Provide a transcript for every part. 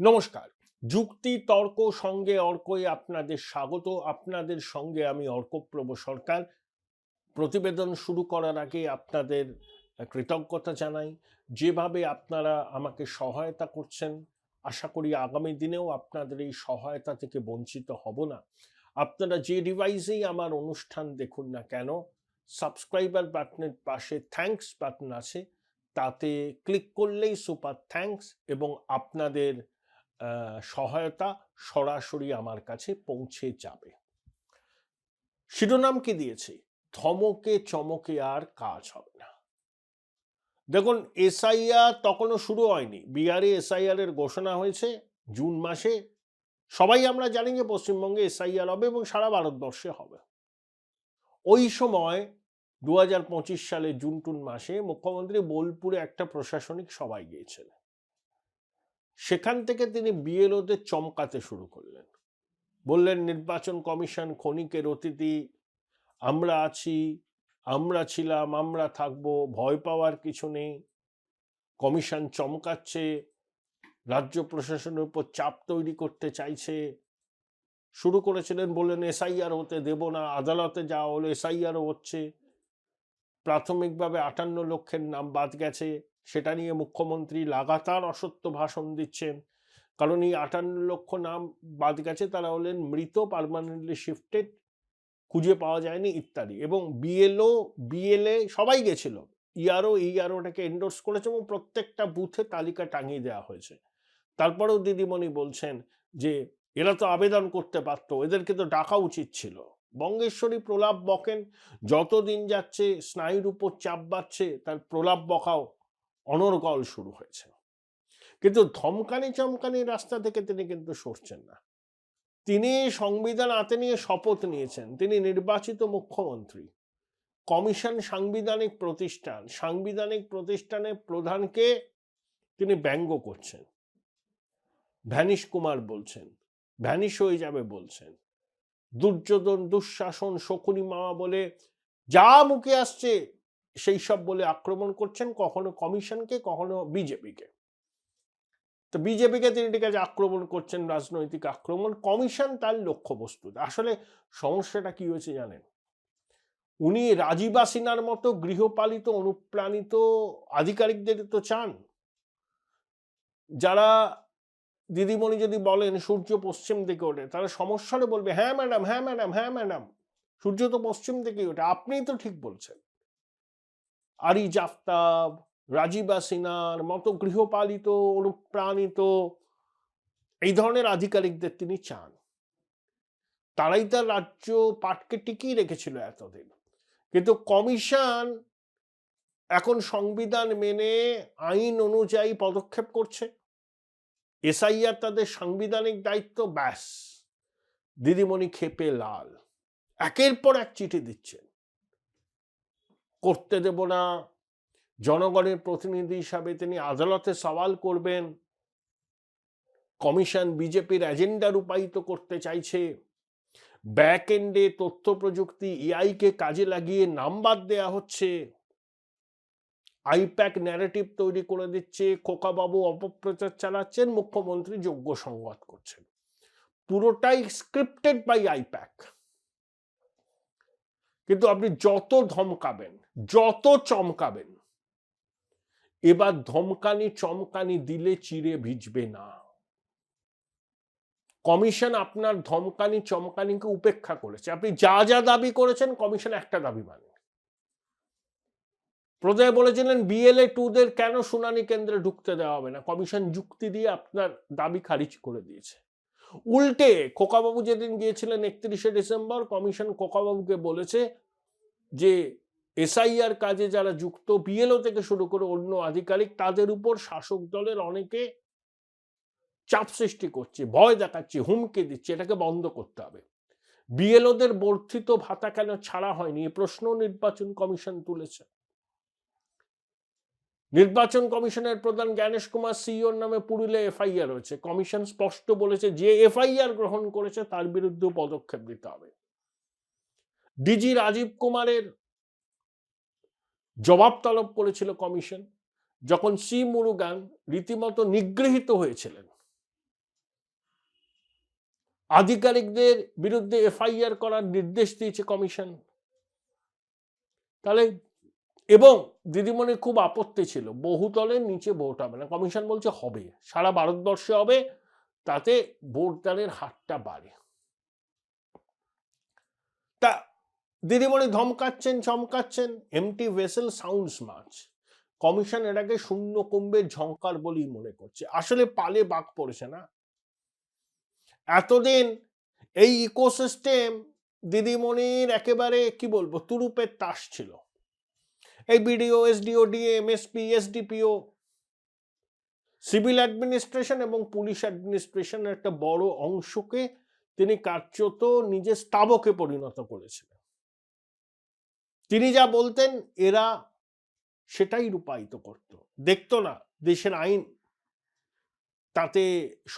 নমস্কার। যুক্তি তর্ক সঙ্গে অর্কই আপনাদের স্বাগত। আপনাদের সঙ্গে আমি অর্কপ্রভ সরকার। প্রতিবেদন শুরু করার আগে আপনাদের কৃতজ্ঞতা জানাই। যেভাবে আপনারা আমাকে সহায়তা করছেন, আশা করি আগামী দিনেও আপনাদের এই সহায়তা থেকে বঞ্চিত হব না। আপনারা যে ডিভাইসেই আমার অনুষ্ঠান দেখুন না কেন, সাবস্ক্রাইবার বাটনের পাশে থ্যাঙ্কস বাটন আছে, তাতে ক্লিক করলেই সুপার থ্যাঙ্কস এবং আপনাদের সহায়তা সরাসরি আমার কাছে পৌঁছে যাবে। শিরোনাম কি দিয়েছি? ধমকে চমকে আর কাজ হবে না। দেখুন, এসআইআর তখনও শুরু হয়নি। বিহারে এসআইআর এর ঘোষণা হয়েছে জুন মাসে। সবাই আমরা জানি যে পশ্চিমবঙ্গে এসআইআর হবে এবং সারা ভারতবর্ষে হবে। ওই সময় 2025 সালে জুন টুন মাসে মুখ্যমন্ত্রী বোলপুরে একটা প্রশাসনিক সভায় গিয়েছেন। সেখান থেকে তিনি বিএলওদের চমকাতে শুরু করলেন। বললেন, নির্বাচন কমিশন ক্ষণিকের অতিথি, আমরা আছি, আমরা ছিলাম, আমরা থাকবো, ভয় পাওয়ার কিছু নেই। কমিশন চমকাচ্ছে, রাজ্য প্রশাসনের উপর চাপ তৈরি করতে চাইছে। শুরু করেছিলেন, বললেন এসআইআর হতে দেব না, আদালতে যাওয়া হলো, এসআইআরও হচ্ছে। প্রাথমিকভাবে 58 লক্ষের নাম বাদ গেছে, সেটা নিয়ে মুখ্যমন্ত্রী লাগাতার অসত্য ভাষণ দিচ্ছেন। কারণ এই 58 লক্ষ নাম বাদ গেছে, তারা হলেন মৃত, পার্মানেন্টলি শিফটেড, খুঁজে পাওয়া যায়নি ইত্যাদি। এবং বিএলও বিএলএ সবাই গেছিল, ইআরও এইআরওটাকে এন্ডোর্স করেছে এবং প্রত্যেকটা বুথে তালিকা টাঙিয়ে দেওয়া হয়েছে। তারপরেও দিদিমণি বলছেন যে এরা তো আবেদন করতে পারতো, এদেরকে তো ডাকা উচিত ছিল। বঙ্গেশ্বরী প্রলাপ বকেন, যতদিন যাচ্ছে স্নায়ুর উপর চাপ বাড়ছে, তার প্রলাপ বকাও অনর্গল শুরু হয়েছে। কিন্তু ধমকানি চমকানি রাস্তা থেকে তিনি কিন্তু সরছেন না। তিনি সংবিধান হাতে নিয়ে শপথ নিয়েছেন, তিনি নির্বাচিত মুখ্যমন্ত্রী। কমিশন সাংবিধানিক প্রতিষ্ঠান, সাংবিধানিক প্রতিষ্ঠানের প্রধানকে তিনি ব্যঙ্গ করছেন, ভ্যানিশ কুমার বলছেন, ভ্যানিশ হয়ে যাবে বলছেন। দুর্যোধন, দুঃশাসন, শকুনি মামা বলে যা মুখে আসছে সেই সব বলে আক্রমণ করছেন, কখনো কমিশনকে, কখনো বিজেপিকে। তো বিজেপিকে তিনি ঠিক আছে আক্রমণ করছেন, রাজনৈতিক আক্রমণ। কমিশন তার লক্ষ্যবস্তু। আসলে সমস্যাটা কি হয়েছে জানেন? উনি রাজীবা সিনহার মতো গৃহপালিত অনুপ্রাণিত আধিকারিকদের তো চান, যারা দিদিমণি যদি বলেন সূর্য পশ্চিম দিকে ওঠে, তারা সমস্যাটা বলবে হ্যাঁ ম্যাডাম, হ্যাঁ ম্যাডাম, হ্যাঁ ম্যাডাম, সূর্য তো পশ্চিম দিকেই ওঠে, আপনিই তো ঠিক বলছেন। আরিজ আফতাব, রাজীবা সিনহার মতো গৃহপালিত অনুপ্রাণিত এই ধরনের আধিকারিকদের তিনি চান। তারাই তার রাজ্য পাটকে টিকিয়ে রেখেছিল এতদিন। কিন্তু কমিশন এখন সংবিধান মেনে আইন অনুযায়ী পদক্ষেপ করছে। এসআইআর তাদের সাংবিধানিক দায়িত্ব, ব্যাস দিদিমণি ক্ষেপে লাল। একের পর এক চিঠি দিচ্ছেন, করতে দেব না, জনগণের প্রতিনিধি হিসাবে তিনি আদালতে সওয়াল করবেন, কমিশন বিজেপির এজেন্ডা রূপায়িত করতে চাইছে, ব্যাক এন্ডে তথ্য প্রযুক্তি এআইকে কাজে লাগিয়ে নাম্বার দেয়া হচ্ছে, আইপ্যাক ন্যারেটিভ তৈরি করে দিচ্ছে, খোকাবাবু অপপ্রচার চালাচ্ছেন, মুখ্যমন্ত্রী যোগ্য সংবাদ করছেন। পুরোটাই স্ক্রিপ্টেড বাই আইপ্যাক। কিন্তু আপনি যত ধমকাবেন, যত চমকাবেন, এবার ধমকানি চমকানি দিলে চিড়ে ভিজবে না। কমিশন আপনার ধমকানি চমকানিকে উপেক্ষা করেছে। আপনি যা যা দাবি করেছেন, কমিশন একটা দাবি মানে। প্রথমে বলেছিলেন বিএলএ 2দের কেন শুনানি কেন্দ্রে ঢুকতে দেওয়া হবে না, কমিশন যুক্তি দিয়ে আপনার দাবি খারিজ করে দিয়েছে। উল্টে খোকাবাবু যেদিন গিয়েছিলেন 31শে ডিসেম্বর, কমিশন খোকাবাবুকে বলেছে যে এসআইআর কাজে যারা যুক্ত, বিএলও থেকে শুরু করে অন্য আধিকারিক, তাদের উপর শাসক দলের অনেকে চাপ সৃষ্টি করছে, ভয় দেখাচ্ছে, হুমকি দিচ্ছে, এটাকে বন্ধ করতে হবে। বিএলওদের বর্ধিত ভাতা কেন ছাড়া হয়নি, এই প্রশ্ন নির্বাচন কমিশন তুলেছে। নির্বাচন কমিশনের প্রধান জ্ঞানেশ কুমার সিইওর নামে পুরুলিয়ায় এফআইআর হয়েছে। কমিশন স্পষ্ট বলেছে যে এফআইআর গ্রহণ করেছে তার বিরুদ্ধে পদক্ষেপ নিতে হবে। ডিজি রাজীব কুমারের জবাব তলব করেছিল কমিশন, যখন সি মুরুগান রীতিমতো নিগৃহীত হয়েছিলেন। আধিকারিকদের বিরুদ্ধে এফআইআর করার নির্দেশ দিয়েছে কমিশন। তাহলে এবং দিদিমণির খুব আপত্তি ছিল, বহুতলের নিচে ভোট হবে না। কমিশন বলছে হবে, সারা ভারতবর্ষে হবে, তাতে ভোটদানের হারটা বাড়ে। তা দিদিমণি ধমকাচ্ছেন চমকাচ্ছেন, এমটি ভেসেল সাউন্ডস মাচ। কমিশন এটাকে শূন্য কুম্ভের ঝংকার বলেই মনে করছে। আসলে পালে বাঘ পড়েছে না। এতদিন এই ইকোসিস্টেম দিদিমণির একেবারে কি বলবো তুরুপের তাস ছিল। এই BDO, SDO, DM, SP, SDPO, civil administration এবং পুলিশ অ্যাডমিনিস্ট্রেশনের একটা বড় অংশকে তিনি কার্যত নিজের স্তাবকে পরিণত করেছিলেন। তিনি যা বলতেন এরা সেটাই রূপায়িত করত, দেখতো না দেশের আইন তাতে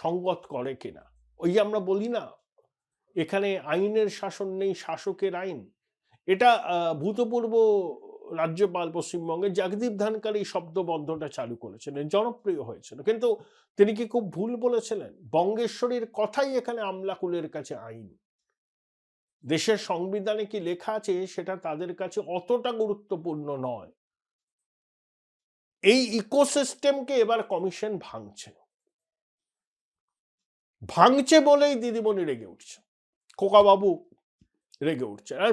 সঙ্গত করে কিনা। ওই যে আমরা বলি না, এখানে আইনের শাসন নেই, শাসকের আইন। এটা ভূতপূর্ব রাজ্যপাল পশ্চিমবঙ্গের জগদীপ ধনকর এই শব্দবদ্ধটা চালু করেছিলেন, জনপ্রিয় হয়েছিল। কিন্তু তিনি কি খুব ভুল বলেছিলেন? বঙ্গেশ্বরীর কথাই এখানে আমলাকুলের কাছে আইন। দেশের সংবিধানে কি লেখা আছে সেটা তাদের কাছে অতটা গুরুত্বপূর্ণ নয়। এই ইকোসিস্টেমকে এবার কমিশন ভাঙছে বলেই দিদিমণি রেগে উঠছে, খোকাবাবু রেগে উঠছে, আর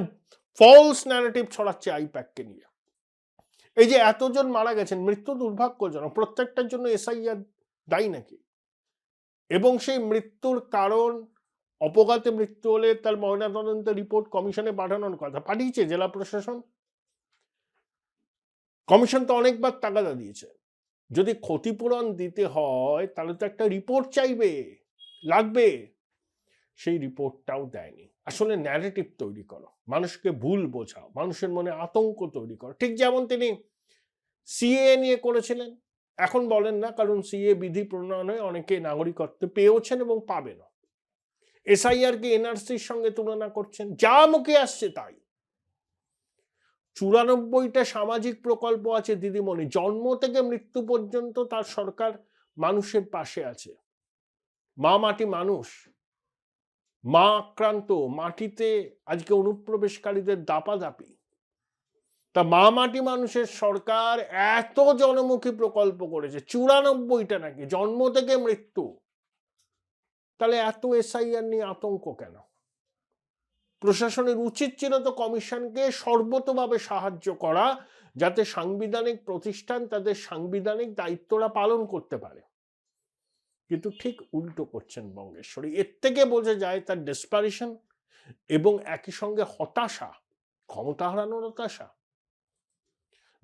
ফলস ন্যারেটিভ ছড়াচ্ছে আইপ্যাককে নিয়ে। এই যে এতজন মারা গেছেন, মৃত্যু দুর্ভাগ্যজনক, প্রত্যেকটার জন্য এসআইআর দায়ী নাকি? এবং সেই মৃত্যুর কারণ, অপঘাতে মৃত্যু হলে তার ময়নাতদন্ত রিপোর্ট কমিশনে পাঠানোর কথা, পাঠিয়েছে জেলা প্রশাসন? কমিশন তো অনেকবার তাগাদা দিয়েছে, যদি ক্ষতিপূরণ দিতে হয় তাহলে তো একটা রিপোর্ট চাইবে, লাগবে। সেই রিপোর্টটাও দেয়নি। আসলে ন্যারেটিভ তৈরি করো, মানুষকে ভুল বোঝাও, মানুষের মনে আতঙ্ক তৈরি করো। ঠিক যেমন তিনি সিএ নিয়ে করেছিলেন, এখন বলেন না, কারণ সিএ বিধি প্রণয়নে অনেকে নাগরিকত্ব পেয়েছেন এবং পাবেন। এসআইআর কে এনআরসির সঙ্গে তুলনা করছেন, যা মুখে আসছে তাই। 94টা সামাজিক প্রকল্প আছে দিদিমণি, জন্ম থেকে মৃত্যু পর্যন্ত তার সরকার মানুষের পাশে আছে। মা মাটি মানুষ, মা আক্রান্ত, মাটিতে আজকে অনুপ্রবেশকারীদের দাপাদাপি। তা মা মাটি মানুষের সরকার এত জনমুখী প্রকল্প করেছে, 94টা নাকি, জন্ম থেকে মৃত্যু। তাহলে এত এসআইআর নিয়ে আতঙ্ক কেন? প্রশাসনের উচিত ছিল তো কমিশনকে সর্বতোভাবে সাহায্য করা, যাতে সাংবিধানিক প্রতিষ্ঠান তাদের সাংবিধানিক দায়িত্বটা পালন করতে পারে। কিন্তু ঠিক উল্টো করছেন বঙ্গেশ্বরী। এর থেকে বোঝা যায় তার ডেসপারেশন এবং একই সঙ্গে হতাশা, ক্ষমতা হারানোর হতাশা।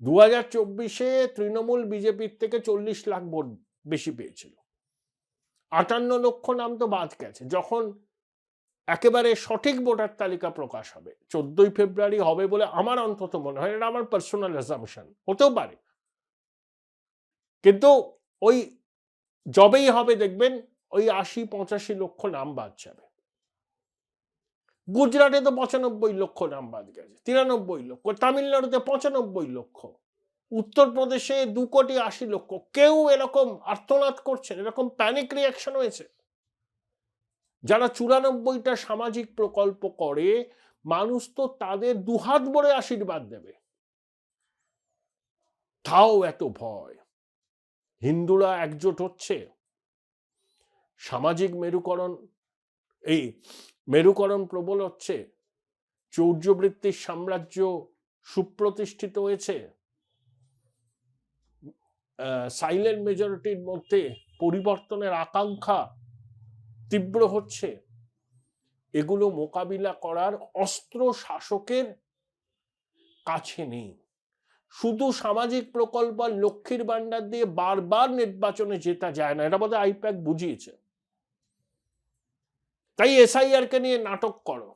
2024-এ তৃণমূল বিজেপির থেকে 40 লাখ ভোট বেশি পেয়েছিল, 58 লক্ষ নাম তো বাদ গেছে। যখন একেবারে সঠিক ভোটার তালিকা প্রকাশ হবে 14ই ফেব্রুয়ারি হবে বলে আমার অন্তত মনে হয়, এটা আমার পার্সোনাল অ্যাজাম্পশন, হতেও পারে। কিন্তু ওই যবেই হবে দেখবেন ওই 80-85 লক্ষ নাম বাদ যাবে। গুজরাটে তো 95 লক্ষ নাম বাদ গেছে, 93 লক্ষ, তামিলনাড়ুতে 95 লক্ষ, উত্তরপ্রদেশে 2,80,00,000। কেউ এরকম আর্তনাদ করছেন, এরকম প্যানিক রিয়াকশন হয়েছে? যারা 94টা সামাজিক প্রকল্প করে, মানুষ তো তাদের দুহাত ভরে আশীর্বাদ দেবে, তাও এত ভয়। হিন্দুরা একজোট হচ্ছে, সামাজিক মেরুকরণ প্রবল হচ্ছে, চৌর্যবৃত্তির সাম্রাজ্য সুপ্রতিষ্ঠিত হয়েছে, সাইলেন্ট মেজরিটির মধ্যে পরিবর্তনের আকাঙ্ক্ষা তীব্র হচ্ছে। এগুলো মোকাবিলা করার অস্ত্র শাসকের কাছে নেই। শুধু সামাজিক প্রকল্প আর লক্ষ্মীর ভান্ডার দিয়ে বারবার নির্বাচনে জেতা যায় না, এটা বোধহয় আইপ্যাক বুঝিয়েছে। তাই এসআইআর কে নিয়ে নাটক করো,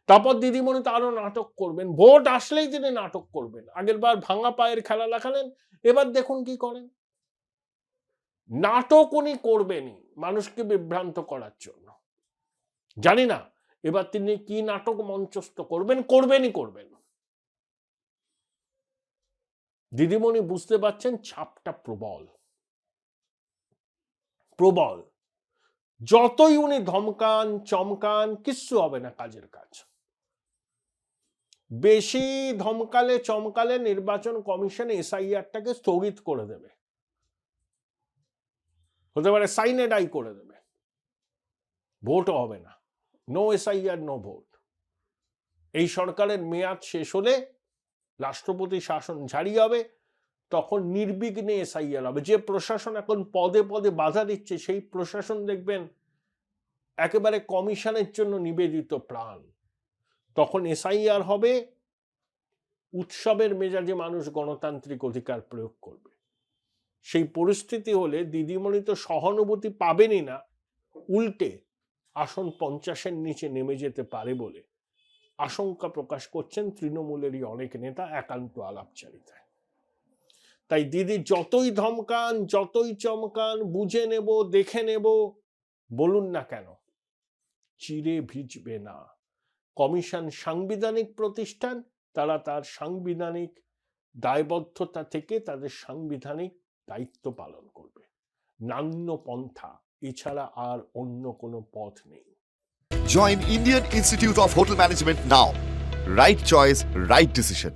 তারপর দিদিমণি তো আরো নাটক করবেন, ভোট আসলেই তিনি নাটক করবেন। আগের বার ভাঙা পায়ের খেলা দেখালেন, এবার দেখুন কি করেন। নাটক উনি করবেনই মানুষকে বিভ্রান্ত করার জন্য। জানি না এবার তিনি কি নাটক মঞ্চস্থ করবেন। দিদিমণি বুঝতে পারছেন ছাপটা প্রবল। যতই উনি ধমকান চমকান কিচ্ছু হবে না কাজের কাজ। বেশি ধমকালে চমকালে নির্বাচন কমিশন এসআইআরটাকে স্থগিত করে দেবে, হতে পারে সাইনেডাই করে দেবে, ভোটও হবে না। No SIR no vote. এই সরকারের মেয়াদ শেষ হলে রাষ্ট্রপতি শাসন জারি হবে, তখন নির্বিঘ্নে এসআইআর হবে। যে প্রশাসন এখন পদে পদে বাধা দিচ্ছে সেই প্রশাসন দেখবেন একেবারে কমিশনের জন্য নিবেদিত প্রাণ। তখন এসআইআর হবে, উৎসবের মেজাজে মানুষ গণতান্ত্রিক অধিকার প্রয়োগ করবে। সেই পরিস্থিতি হলে দিদিমণি তো সহানুভূতি পাবেনই না, উল্টে আসন 50-এর নিচে নেমে যেতে পারে বলে আশঙ্কা প্রকাশ করছেন তৃণমূলেরই অনেক নেতা একান্ত আলাপচারিতায়। তাই দিদি যতই ধমকান যতই চমকান, বুঝে নেব দেখে নেব বলুন না কেন, চিরে ভিজবে না। কমিশন সাংবিধানিক প্রতিষ্ঠান, তারা তার সাংবিধানিক দায়বদ্ধতা থেকে তাদের সাংবিধানিক দায়িত্ব পালন করবে। নান্য পন্থা এছাড়া আর অন্য কোনো পথ নেই। Join Indian Institute of Hotel Management now. Right choice, right decision.